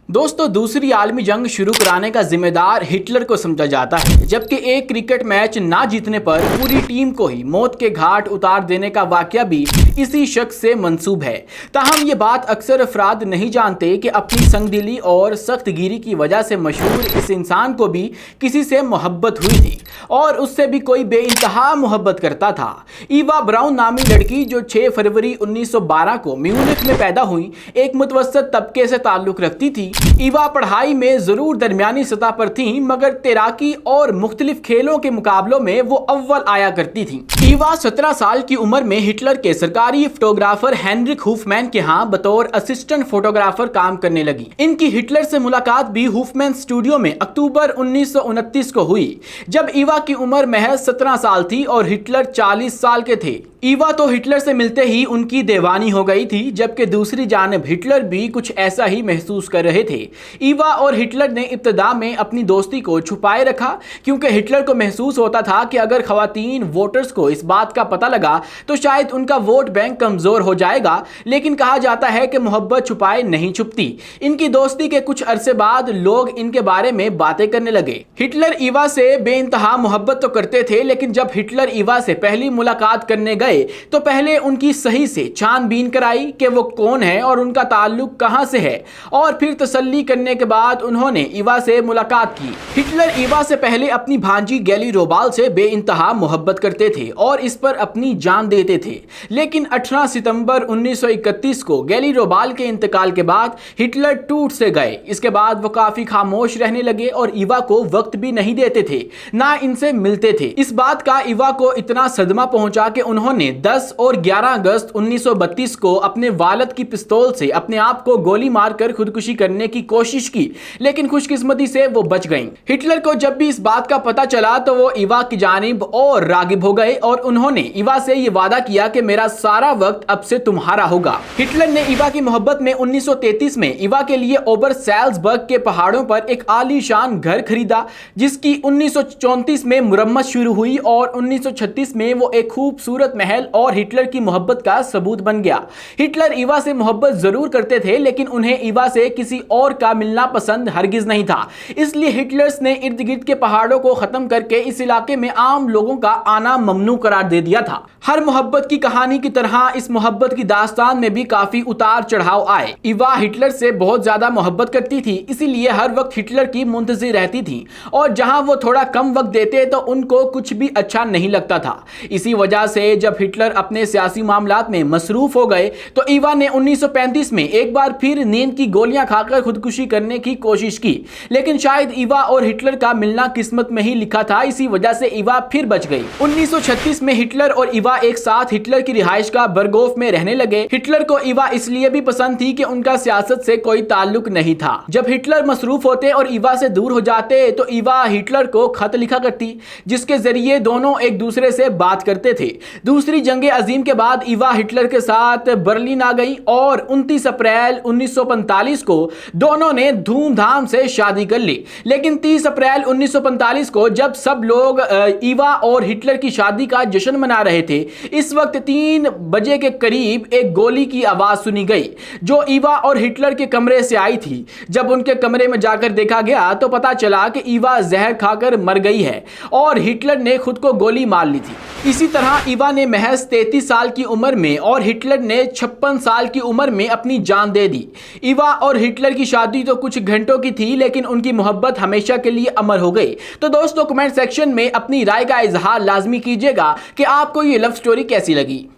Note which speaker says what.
Speaker 1: दोस्तों, दूसरी आलमी जंग शुरू कराने का जिम्मेदार हिटलर को समझा जाता है, जबकि एक क्रिकेट मैच ना जीतने पर पूरी टीम को ही मौत के घाट उतार देने का वाकया भी इसी शख्स से मंसूब है। ताहम ये बात अक्सर अफराद नहीं जानते कि अपनी संगदिली और सख्तगिरी की वजह से मशहूर इस इंसान को भी किसी से मोहब्बत हुई थी और उससे भी कोई बेइंतहा मोहब्बत करता था। ईवा ब्राउन नामी लड़की जो 6 फरवरी 1912 को म्यूनिख में पैदा हुई, एक मुतवस्सत तबके से ताल्लुक रखती थी। ईवा पढ़ाई में जरूर दरमियानी सतह पर थी, मगर तैराकी और मुख्तलिफ खेलों के मुकाबलों में वो अव्वल आया करती थी। ईवा 17 साल की उम्र में हिटलर के सरकारी फोटोग्राफर हेनरिक हुफमैन के यहाँ बतौर असिस्टेंट फोटोग्राफर काम करने लगी। इनकी हिटलर से मुलाकात भी हुफमैन स्टूडियो में अक्टूबर 1929 को हुई, जब ईवा की उम्र महज 17 साल थी और हिटलर 40 साल के थे। ईवा तो हिटलर से मिलते ही उनकी दीवानी हो गई थी, जबकि दूसरी जानिब हिटलर भी कुछ ऐसा ही महसूस कर रहे थे। ईवा और हिटलर ने इब्तिदा में अपनी दोस्ती को छुपाए रखा, क्योंकि हिटलर को महसूस होता था कि अगर खवातीन वोटर्स को इस बात का पता लगा तो शायद उनका वोट बैंक कमजोर हो जाएगा। लेकिन कहा जाता है कि मोहब्बत छुपाए नहीं छुपती। इनकी दोस्ती के कुछ अरसे बाद लोग इनके बारे में बातें करने लगे। हिटलर ईवा से बेइंतहा मोहब्बत तो करते थे, लेकिन जब हिटलर ईवा से पहली मुलाकात करने गए तो पहले उनकी सही से छानबीन कराई कि वो कौन है और उनका ताल्लुक कहां से है, और फिर तसल्ली करने के बाद उन्होंने ईवा से मुलाकात की। हिटलर ईवा से पहले अपनी भांजी गेली रोबाल से बेइंतहा मोहब्बत करते थे और इस पर अपनी जान देते थे। लेकिन 18 सितंबर 1931 को गेली रोबाल के इंतकाल के बाद हिटलर टूट से गए। इसके बाद वो काफी खामोश रहने लगे और ईवा को वक्त भी नहीं देते थे, ना इनसे मिलते थे। इस बात का ईवा को इतना सदमा पहुंचा कि उन्होंने 10 और 11 अगस्त 1932 को अपने वालिद की पिस्तौल से अपने आप को गोली मारकर खुदकुशी करने की कोशिश की, लेकिन खुशकिस्मती से वो बच गईं। हिटलर को जब भी इस बात का पता चला तो वो ईवा की जानिब और रागिब हो गए और उन्होंने ईवा से ये वादा किया कि मेरा सारा वक्त अब से तुम्हारा होगा। हिटलर ने ईवा की मोहब्बत में 1933 में ईवा के लिए ओबर सैल्जबर्ग के पहाड़ों पर एक आलीशान घर खरीदा, जिसकी 1934 में मुरम्मत शुरू हुई और 1936 में वो एक खूबसूरत महल और हिटलर की मोहब्बत का सबूत बन गया। हिटलर ईवा से मोहब्बत जरूर करते थे, लेकिन उन्हें ईवा से किसी और का मिलना पसंद हरगिज नहीं था। इसलिए हिटलर्स ने इर्द गिर्द के पहाड़ों को खत्म करके इस इलाके में आम लोगों का आना ममनू करार दे दिया था। हर मोहब्बत की कहानी की तरह इस मोहब्बत की दास्तान में भी काफी उतार चढ़ाव आए। ईवा हिटलर से बहुत ज्यादा मोहब्बत करती थी, इसीलिए हर वक्त हिटलर की मुंतजिर रहती थी और जहां वो थोड़ा कम वक्त देते तो उनको कुछ भी अच्छा नहीं लगता था। इसी वजह से जब हिटलर अपने सियासी मामलात में मसरूफ हो गए तो ईवा ने 1935 में एक बार फिर नींद की गोलियां खाकर खुदकुशी करने की कोशिश की, लेकिन शायद ईवा और हिटलर का मिलना किस्मत में ही लिखा था। इसी वजह से ईवा फिर बच गई। 1936 में हिटलर और ईवा एक साथ हिटलर की रिहाइश का बर्गोफ में रहने लगे। हिटलर को ईवा इसलिए भी पसंद थी कि उनका सियासत से कोई ताल्लुक नहीं था। जब हिटलर मसरूफ होते और ईवा से दूर हो जाते तो ईवा हिटलर को खत लिखा करती, जिसके जरिए दोनों एक दूसरे से बात करते थे। दूसरी जंग अजीम के बाद ईवा हिटलर के साथ बर्लिन आ गई और 29 अप्रैल 1945 को दोनों ने धूमधाम से शादी कर ली। लेकिन 30 अप्रैल 1945 को जब सब लोग ईवा और हिटलर की शादी का जश्न मना रहे थे, इस वक्त 3 बजे के करीब एक गोली की आवाज सुनी गई, जो ईवा और हिटलर के कमरे से आई थी। जब उनके कमरे में जाकर देखा गया तो पता चला कि ईवा जहर खाकर मर गई है और हिटलर ने खुद को गोली मार ली थी। इसी तरह ईवा ने महज 33 साल की उम्र में और हिटलर ने 56 साल की उम्र में अपनी जान दे दी। ईवा और हिटलर की शादी तो कुछ घंटों की थी, लेकिन उनकी मोहब्बत हमेशा के लिए अमर हो गई। तो दोस्तों, कमेंट सेक्शन में अपनी राय का इजहार लाजमी कीजिएगा कि आपको ये लव स्टोरी कैसी लगी।